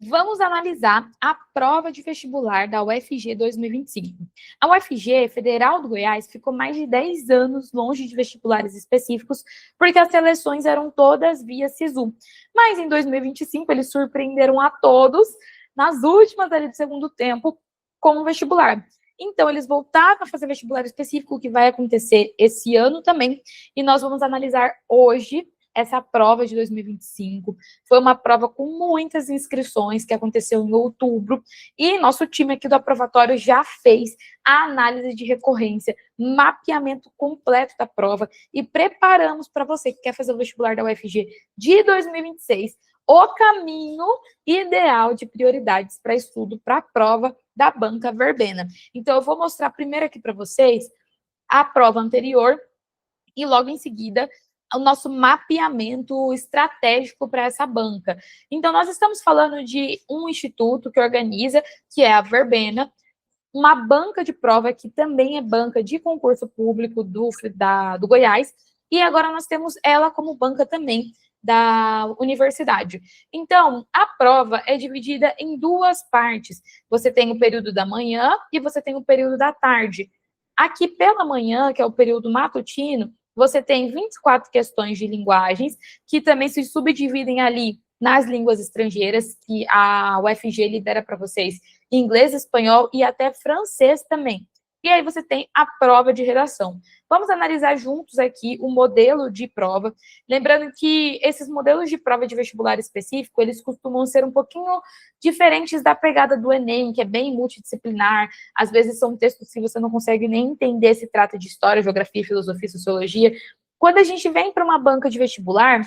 Vamos analisar a prova de vestibular da UFG 2025. A UFG Federal do Goiás ficou mais de 10 anos longe de vestibulares específicos, porque as seleções eram todas via SISU. Mas em 2025 eles surpreenderam a todos, nas últimas ali do segundo tempo, com o vestibular. Então, eles voltaram a fazer vestibular específico, que vai acontecer esse ano também, e nós vamos analisar hoje essa prova de 2025. Foi uma prova com muitas inscrições, que aconteceu em outubro, e nosso time aqui do aprovatório já fez a análise de recorrência, mapeamento completo da prova, e preparamos para você que quer fazer o vestibular da UFG de 2026, o caminho ideal de prioridades para estudo para a prova da banca verbena. Então, eu vou mostrar primeiro aqui para vocês a prova anterior e logo em seguida o nosso mapeamento estratégico para essa banca. Então, nós estamos falando de um instituto que organiza, que é a Verbena, uma banca de prova que também é banca de concurso público do Goiás, e agora nós temos ela como banca também da universidade. Então, a prova é dividida em duas partes. Você tem o período da manhã e você tem o período da tarde. Aqui pela manhã, que é o período matutino, você tem 24 questões de linguagens, que também se subdividem ali nas línguas estrangeiras, que a UFG libera para vocês inglês, espanhol e até francês também. E aí você tem a prova de redação. Vamos analisar juntos aqui o modelo de prova. Lembrando que esses modelos de prova de vestibular específico, eles costumam ser um pouquinho diferentes da pegada do Enem, que é bem multidisciplinar. Às vezes são textos que você não consegue nem entender se trata de história, geografia, filosofia, sociologia. Quando a gente vem para uma banca de vestibular,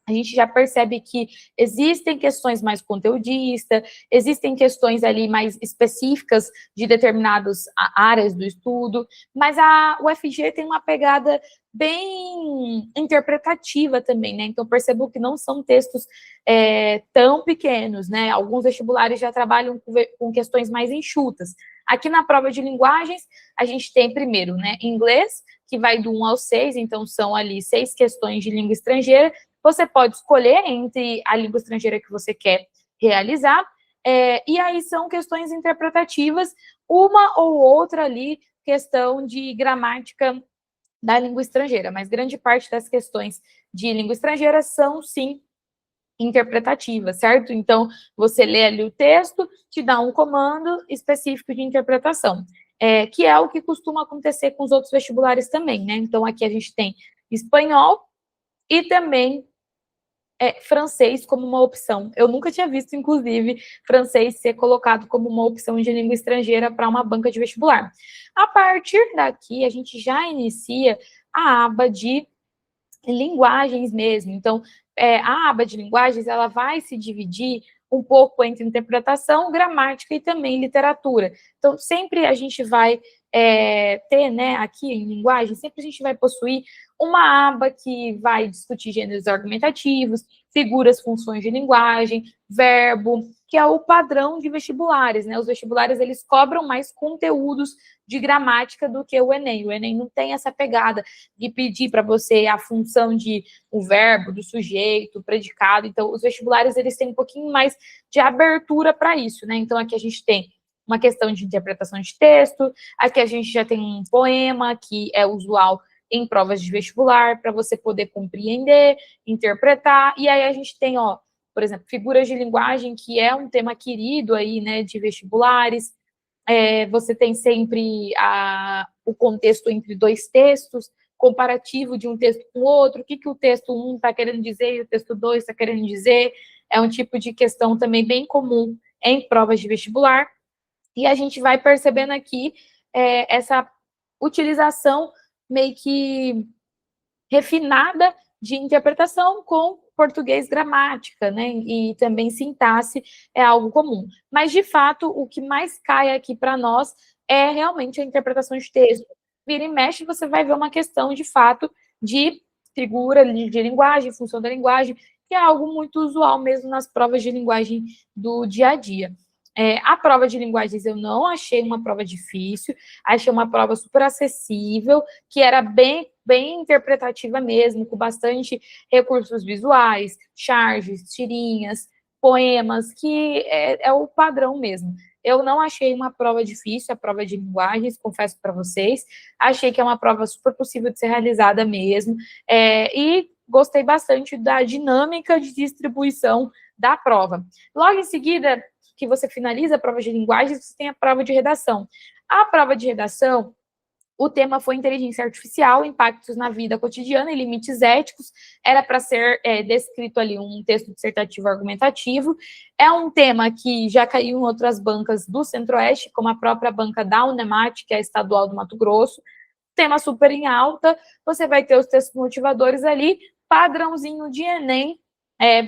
a gente já percebe que existem questões mais conteudistas, existem questões ali mais específicas de determinadas áreas do estudo, mas a UFG tem uma pegada bem interpretativa também, né? Então, percebo que não são textos tão pequenos, né? Alguns vestibulares já trabalham com questões mais enxutas. Aqui na prova de linguagens, a gente tem primeiro, né, inglês, que vai do 1 ao 6, então são ali 6 questões de língua estrangeira. Você pode escolher entre a língua estrangeira que você quer realizar, e aí são questões interpretativas, uma ou outra ali, questão de gramática da língua estrangeira, mas grande parte das questões de língua estrangeira são, sim, interpretativas, certo? Então, você lê ali o texto, te dá um comando específico de interpretação, que é o que costuma acontecer com os outros vestibulares também, né? Então, aqui a gente tem espanhol e também francês como uma opção. Eu nunca tinha visto, inclusive, francês ser colocado como uma opção de língua estrangeira para uma banca de vestibular. A partir daqui, a gente já inicia a aba de linguagens mesmo. Então, a aba de linguagens, ela vai se dividir um pouco entre interpretação, gramática e também literatura. Então, sempre a gente vai ter, né, aqui em linguagem, sempre a gente vai possuir uma aba que vai discutir gêneros argumentativos, figuras, funções de linguagem, verbo, que é o padrão de vestibulares, né? Os vestibulares, eles cobram mais conteúdos de gramática do que o Enem. O Enem não tem essa pegada de pedir para você a função de o verbo, do sujeito, predicado. Então, os vestibulares, eles têm um pouquinho mais de abertura para isso, né? Então, aqui a gente tem uma questão de interpretação de texto, aqui a gente já tem um poema, que é usual em provas de vestibular, para você poder compreender, interpretar, e aí a gente tem, ó, por exemplo, figuras de linguagem, que é um tema querido aí, né, de vestibulares. Você tem sempre o contexto entre dois textos, comparativo de um texto com o outro, o que o texto 1 está querendo dizer e o texto 2 está querendo dizer, é um tipo de questão também bem comum em provas de vestibular, e a gente vai percebendo aqui essa utilização meio que refinada de interpretação com português gramática, né? E também sintaxe é algo comum. Mas, de fato, o que mais cai aqui para nós é realmente a interpretação de texto. Vira e mexe, você vai ver uma questão, de fato, de figura de linguagem, função da linguagem, que é algo muito usual mesmo nas provas de linguagem do dia a dia. A prova de linguagens eu não achei uma prova difícil, achei uma prova super acessível, que era bem interpretativa mesmo, com bastante recursos visuais, charges, tirinhas, poemas, que é o padrão mesmo. Eu não achei uma prova difícil, a prova de linguagens, confesso para vocês. Achei que é uma prova super possível de ser realizada mesmo. E gostei bastante da dinâmica de distribuição da prova. Logo em seguida, que você finaliza a prova de linguagens, você tem a prova de redação. A prova de redação, o tema foi inteligência artificial, impactos na vida cotidiana e limites éticos. Era para ser descrito ali um texto dissertativo argumentativo. É um tema que já caiu em outras bancas do Centro-Oeste, como a própria banca da Unemat, que é a estadual do Mato Grosso. Tema super em alta. Você vai ter os textos motivadores ali, padrãozinho de Enem.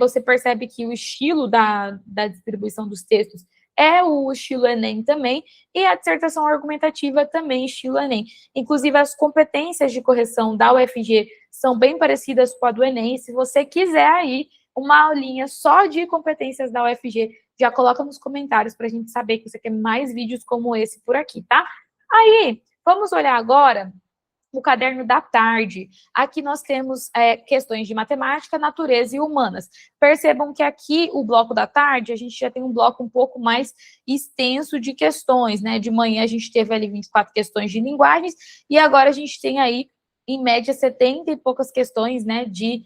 Você percebe que o estilo da distribuição dos textos é o estilo Enem também, e a dissertação argumentativa também estilo Enem. Inclusive, as competências de correção da UFG são bem parecidas com a do Enem. Se você quiser aí uma aulinha só de competências da UFG, já coloca nos comentários para a gente saber que você quer mais vídeos como esse por aqui, tá? Aí, vamos olhar agora o caderno da tarde. Aqui nós temos questões de matemática, natureza e humanas. Percebam que aqui, o bloco da tarde, a gente já tem um bloco um pouco mais extenso de questões, né? De manhã a gente teve ali 24 questões de linguagens, e agora a gente tem aí, em média, 70 e poucas questões, né? De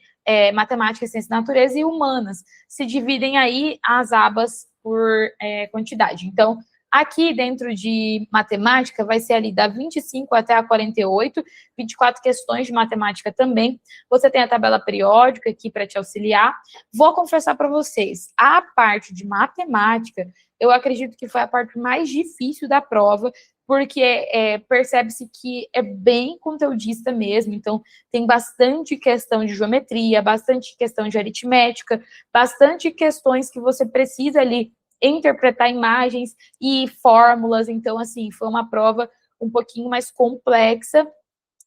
matemática, ciência da natureza e humanas. Se dividem aí as abas por quantidade. Então, aqui, dentro de matemática, vai ser ali da 25 até a 48, 24 questões de matemática também. Você tem a tabela periódica aqui para te auxiliar. Vou confessar para vocês, a parte de matemática, eu acredito que foi a parte mais difícil da prova, porque percebe-se que é bem conteudista mesmo, então tem bastante questão de geometria, bastante questão de aritmética, bastante questões que você precisa ali interpretar imagens e fórmulas. Então, assim, foi uma prova um pouquinho mais complexa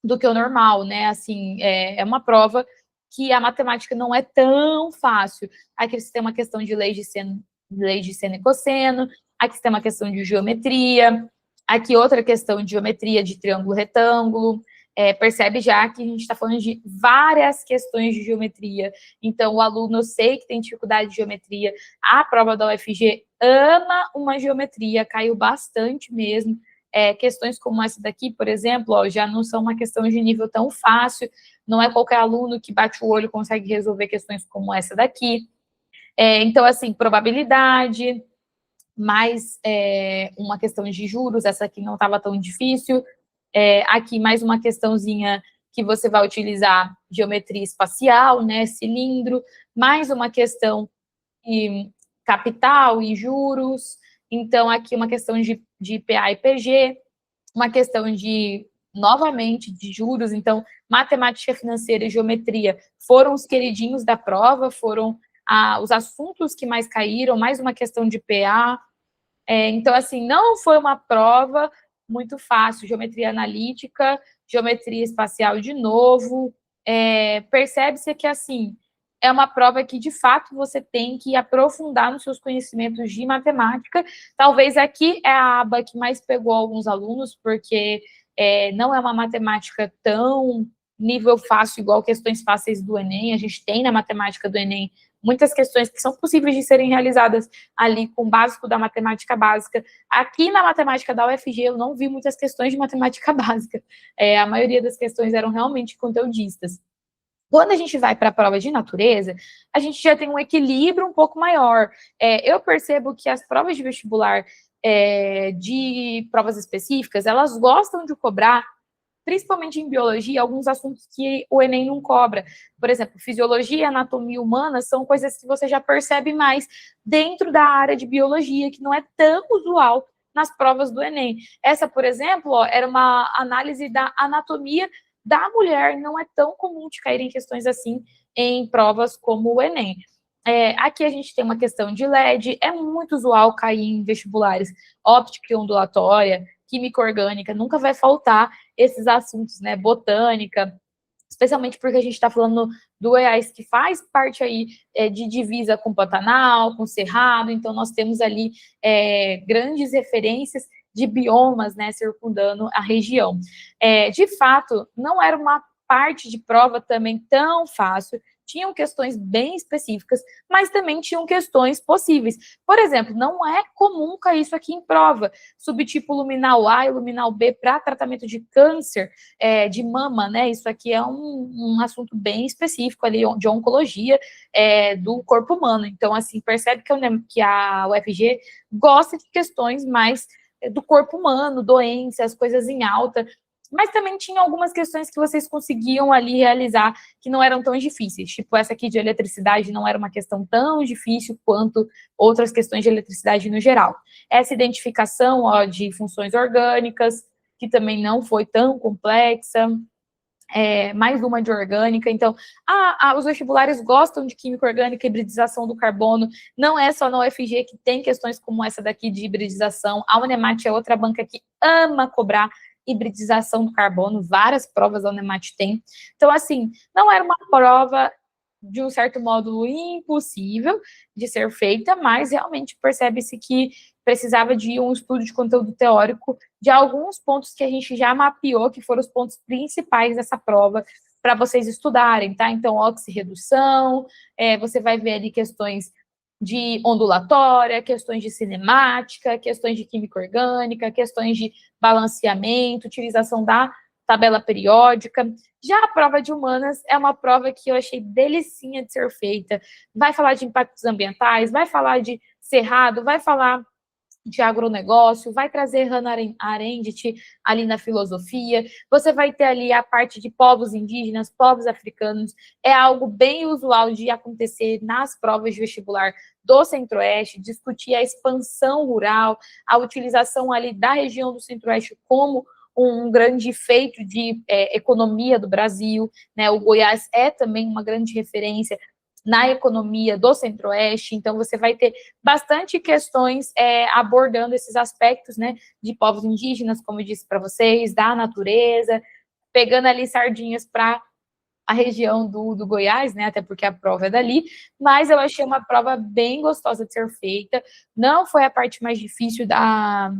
do que o normal, né? Assim, é uma prova que a matemática não é tão fácil. Aqui você tem uma questão de lei de seno e cosseno, aqui você tem uma questão de geometria, aqui outra questão de geometria de triângulo retângulo. Percebe já que a gente está falando de várias questões de geometria. Então, o aluno, eu sei que tem dificuldade de geometria, a prova da UFG ama uma geometria, caiu bastante mesmo. Questões como essa daqui, por exemplo, ó, já não são uma questão de nível tão fácil, não é qualquer aluno que bate o olho e consegue resolver questões como essa daqui. Então, assim, probabilidade, mais uma questão de juros, essa aqui não estava tão difícil. Aqui mais uma questãozinha que você vai utilizar geometria espacial, né, cilindro, mais uma questão de capital e juros. Então, aqui uma questão de PA e PG, uma questão novamente, de juros. Então, matemática financeira e geometria foram os queridinhos da prova, foram os assuntos que mais caíram, mais uma questão de PA. Então, assim, não foi uma prova muito fácil. Geometria analítica, geometria espacial de novo. Percebe-se que, assim, é uma prova que, de fato, você tem que aprofundar nos seus conhecimentos de matemática. Talvez aqui é a aba que mais pegou alguns alunos, porque não é uma matemática tão nível fácil, igual questões fáceis do Enem. A gente tem na matemática do Enem muitas questões que são possíveis de serem realizadas ali com o básico da matemática básica. Aqui na matemática da UFG, eu não vi muitas questões de matemática básica. A maioria das questões eram realmente conteudistas. Quando a gente vai para a prova de natureza, a gente já tem um equilíbrio um pouco maior. Eu percebo que as provas de vestibular de provas específicas, elas gostam de cobrar, principalmente em biologia, alguns assuntos que o Enem não cobra. Por exemplo, fisiologia e anatomia humana são coisas que você já percebe mais dentro da área de biologia, que não é tão usual nas provas do Enem. Essa, por exemplo, ó, era uma análise da anatomia da mulher, não é tão comum de cair em questões assim em provas como o Enem. Aqui a gente tem uma questão de LED, é muito usual cair em vestibulares óptica e ondulatória, química orgânica, nunca vai faltar esses assuntos, né, botânica, especialmente porque a gente está falando do Goiás, que faz parte aí de divisa com Pantanal, com Cerrado, então nós temos ali grandes referências de biomas, né, circundando a região. De fato, não era uma parte de prova também tão fácil, tinham questões bem específicas, mas também tinham questões possíveis. Por exemplo, não é comum cair isso aqui em prova, subtipo luminal A e luminal B para tratamento de câncer de mama, né? Isso aqui é um assunto bem específico ali de oncologia do corpo humano. Então, assim, percebe que a UFG gosta de questões mais do corpo humano, doenças, coisas em alta, mas também tinha algumas questões que vocês conseguiam ali realizar que não eram tão difíceis, tipo essa aqui de eletricidade não era uma questão tão difícil quanto outras questões de eletricidade no geral. Essa identificação de funções orgânicas, que também não foi tão complexa, mais uma de orgânica. Então, os vestibulares gostam de química orgânica, hibridização do carbono. Não é só na UFG que tem questões como essa daqui de hibridização. A Unemat é outra banca que ama cobrar hibridização do carbono. Várias provas a Unemat tem. Então, assim, não era uma prova de um certo modo impossível de ser feita, mas realmente percebe-se que precisava de um estudo de conteúdo teórico de alguns pontos que a gente já mapeou, que foram os pontos principais dessa prova, para vocês estudarem, tá? Então, oxirredução, você vai ver ali questões de ondulatória, questões de cinemática, questões de química orgânica, questões de balanceamento, utilização da tabela periódica. Já a prova de humanas é uma prova que eu achei delicinha de ser feita. Vai falar de impactos ambientais, vai falar de cerrado, vai falar de agronegócio, vai trazer Hannah Arendt ali na filosofia, você vai ter ali a parte de povos indígenas, povos africanos, é algo bem usual de acontecer nas provas de vestibular do Centro-Oeste, discutir a expansão rural, a utilização ali da região do Centro-Oeste como um grande feito de economia do Brasil, né? O Goiás é também uma grande referência na economia do Centro-Oeste, então você vai ter bastante questões abordando esses aspectos, né, de povos indígenas, como eu disse para vocês, da natureza, pegando ali sardinhas para a região do Goiás, né, até porque a prova é dali, mas eu achei uma prova bem gostosa de ser feita, não foi a parte mais difícil da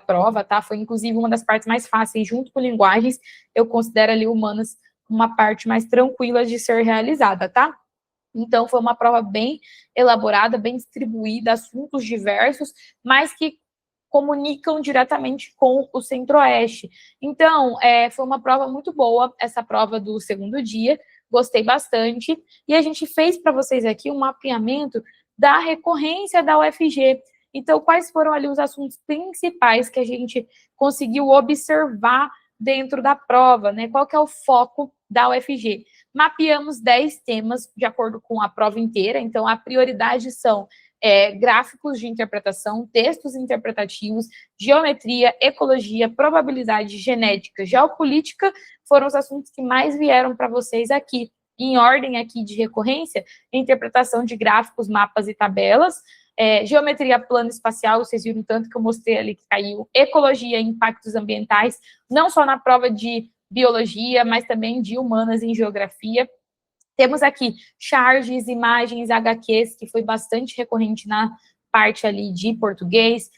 prova, tá, foi inclusive uma das partes mais fáceis, junto com linguagens, eu considero ali humanas uma parte mais tranquila de ser realizada, tá? Então, foi uma prova bem elaborada, bem distribuída, assuntos diversos, mas que comunicam diretamente com o Centro-Oeste. Então, foi uma prova muito boa, essa prova do segundo dia, gostei bastante, e a gente fez para vocês aqui um mapeamento da recorrência da UFG. Então, quais foram ali os assuntos principais que a gente conseguiu observar dentro da prova, né? Qual que é o foco da UFG? Mapeamos 10 temas de acordo com a prova inteira, então a prioridade são gráficos de interpretação, textos interpretativos, geometria, ecologia, probabilidade, genética, geopolítica, foram os assuntos que mais vieram para vocês aqui. Em ordem aqui de recorrência, interpretação de gráficos, mapas e tabelas, geometria plano espacial, vocês viram tanto que eu mostrei ali que caiu, ecologia e impactos ambientais, não só na prova de biologia, mas também de humanas em geografia. Temos aqui charges, imagens, HQs, que foi bastante recorrente na parte ali de português,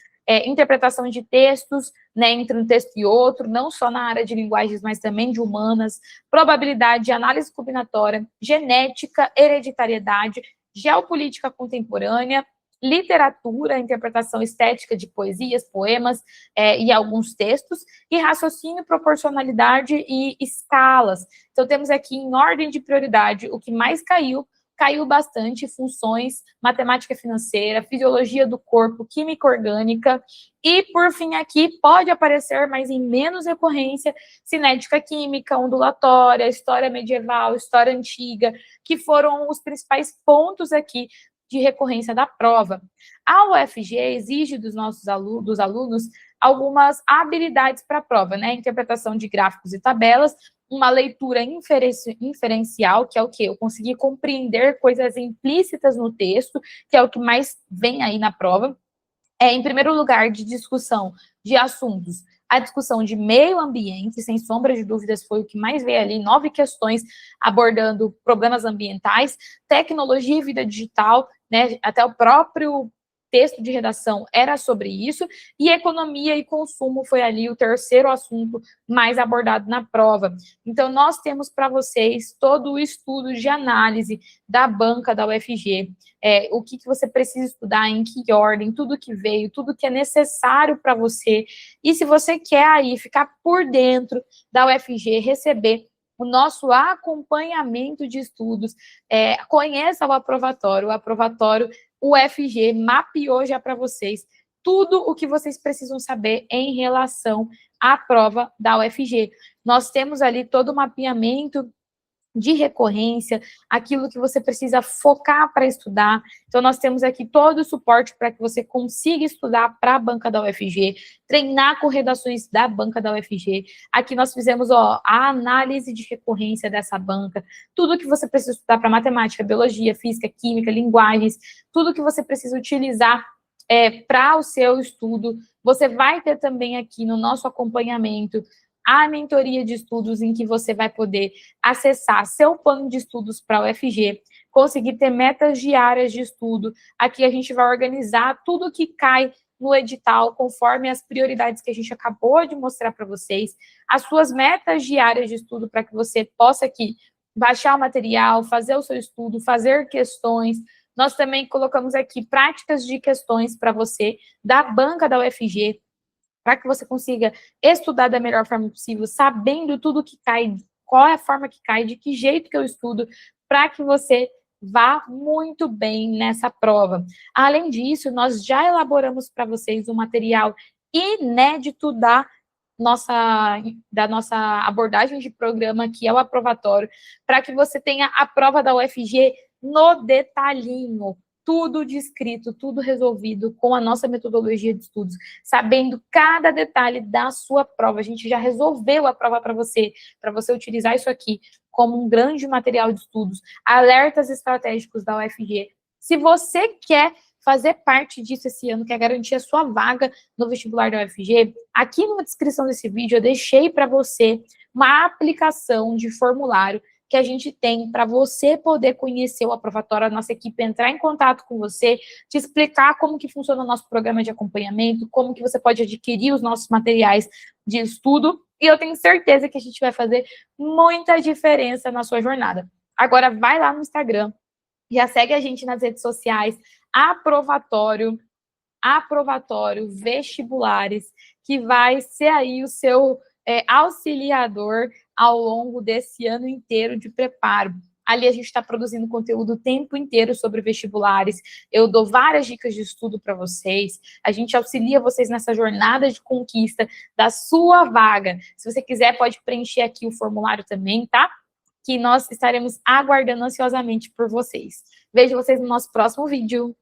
interpretação de textos, né, entre um texto e outro, não só na área de linguagens, mas também de humanas, probabilidade, análise combinatória, genética, hereditariedade, geopolítica contemporânea, literatura, interpretação estética de poesias, poemas e alguns textos, e raciocínio, proporcionalidade e escalas. Então, temos aqui, em ordem de prioridade, o que mais caiu bastante, funções, matemática financeira, fisiologia do corpo, química orgânica, e, por fim, aqui pode aparecer, mas em menos recorrência, cinética química, ondulatória, história medieval, história antiga, que foram os principais pontos aqui de recorrência da prova. A UFG exige dos nossos alunos algumas habilidades para a prova, né? Interpretação de gráficos e tabelas, uma leitura inferencial, que é o quê? Eu consegui compreender coisas implícitas no texto, que é o que mais vem aí na prova. Em primeiro lugar, de discussão de assuntos, a discussão de meio ambiente, sem sombra de dúvidas, foi o que mais veio ali, 9 questões abordando problemas ambientais, tecnologia e vida digital, né, até o próprio texto de redação era sobre isso, e economia e consumo foi ali o terceiro assunto mais abordado na prova. Então, nós temos para vocês todo o estudo de análise da banca da UFG, o que você precisa estudar, em que ordem, tudo que veio, tudo que é necessário para você. E se você quer aí ficar por dentro da UFG, receber o nosso acompanhamento de estudos, conheça o aprovatório UFG mapeou já para vocês tudo o que vocês precisam saber em relação à prova da UFG. Nós temos ali todo o mapeamento de recorrência, aquilo que você precisa focar para estudar. Então, nós temos aqui todo o suporte para que você consiga estudar para a banca da UFG, treinar com redações da banca da UFG. Aqui nós fizemos a análise de recorrência dessa banca, tudo que você precisa estudar para matemática, biologia, física, química, linguagens, tudo que você precisa utilizar para o seu estudo. Você vai ter também aqui no nosso acompanhamento a mentoria de estudos, em que você vai poder acessar seu plano de estudos para a UFG, conseguir ter metas diárias de estudo. Aqui a gente vai organizar tudo que cai no edital, conforme as prioridades que a gente acabou de mostrar para vocês, as suas metas diárias de estudo, para que você possa aqui baixar o material, fazer o seu estudo, fazer questões. Nós também colocamos aqui práticas de questões para você, da banca da UFG, para que você consiga estudar da melhor forma possível, sabendo tudo que cai, qual é a forma que cai, de que jeito que eu estudo, para que você vá muito bem nessa prova. Além disso, nós já elaboramos para vocês um material inédito da nossa abordagem de programa, que é o aprovatório, para que você tenha a prova da UFG no detalhinho, tudo descrito, tudo resolvido com a nossa metodologia de estudos, sabendo cada detalhe da sua prova. A gente já resolveu a prova para você utilizar isso aqui como um grande material de estudos, alertas estratégicos da UFG. Se você quer fazer parte disso esse ano, quer garantir a sua vaga no vestibular da UFG, aqui na descrição desse vídeo eu deixei para você uma aplicação de formulário que a gente tem para você poder conhecer o aprovatório, a nossa equipe entrar em contato com você, te explicar como que funciona o nosso programa de acompanhamento, como que você pode adquirir os nossos materiais de estudo, e eu tenho certeza que a gente vai fazer muita diferença na sua jornada. Agora, vai lá no Instagram, já segue a gente nas redes sociais, aprovatório vestibulares, que vai ser aí o seu auxiliador ao longo desse ano inteiro de preparo. Ali a gente está produzindo conteúdo o tempo inteiro sobre vestibulares, eu dou várias dicas de estudo para vocês, a gente auxilia vocês nessa jornada de conquista da sua vaga. Se você quiser, pode preencher aqui o formulário também, tá? Que nós estaremos aguardando ansiosamente por vocês. Vejo vocês no nosso próximo vídeo.